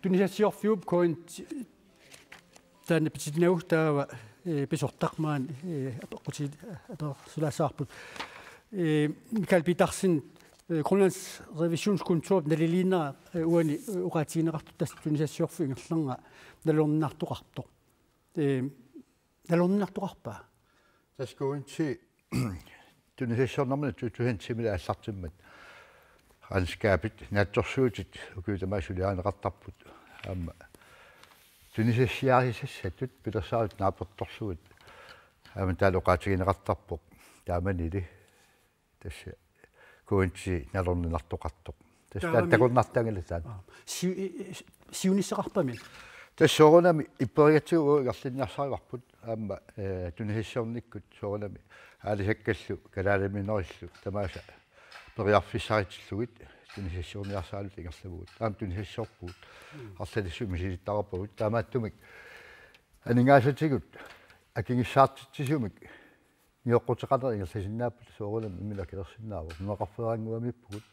tunisasiorfiup koint taanna pititinaugtaava pisortaqmaan apeqqutit apersulasaarput Michael Petersen Grønlands Revisionskontor naliliinera uani uqaatiineqartu tas tunisasiorfu ingerlanga nalornartuqartoq nalornartuqarpaa taskuunti tunisasiornermana tutuhantimila аллартиммат анскаапит наатторсуутит укуутамаасулиаанеқартарпут аама tunisasiarissassatut пилерсаарут наапертторсуут аама таалоқаатигинеқартарпоқ тааманили тасса куунти налорнинартоқартоқ тасса такорнартангала таан сиунissaqarpami тассоорунами иппериатсугу гарлиннарсариварпут аама tunisasiorниккут соорунами аалисаккаллу калааламинериллу тамааса периарфиссаритиллугит tunisasiorниарсаалут ингерлавугут таам tunisasiorпуут арлалиссуми силиттарпагут таамааттумик анингаасатигут акингиссаартитсисумик ниоққутеқанер ингерласиннааппут соорунами имилакилерсиннаава нуақарфераангуамиппугут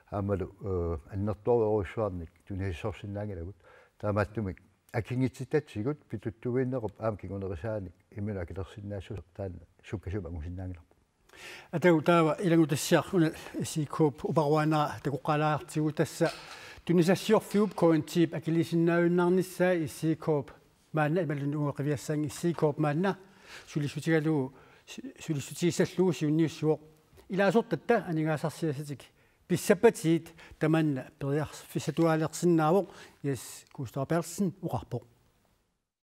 аамалу аннертуаруйуссуарник tunisasiorсиннаангилагут таамааттумик акингитситатсигут питуттугииннеруп аам кигунерисааник имилакилерсиннаассусер таана суккасума агусиннаангилар атау таава илангутассиар уна сикоп упаруанаа такоққалаартигу тасса tunisasiorfiup kointiip акилисиннаавиннарниссаа иссикоп маанна ималун уоқивиассаан иссикоп маанна сулиссутигалуу сулиссутигиссаллугу сиунниуссуоқ илаасортатта анигаасарсиасатик писсаппатиит таманна периарфиссатуалеерсиннаавоқ яс Gustav Berlsen уқарпоқ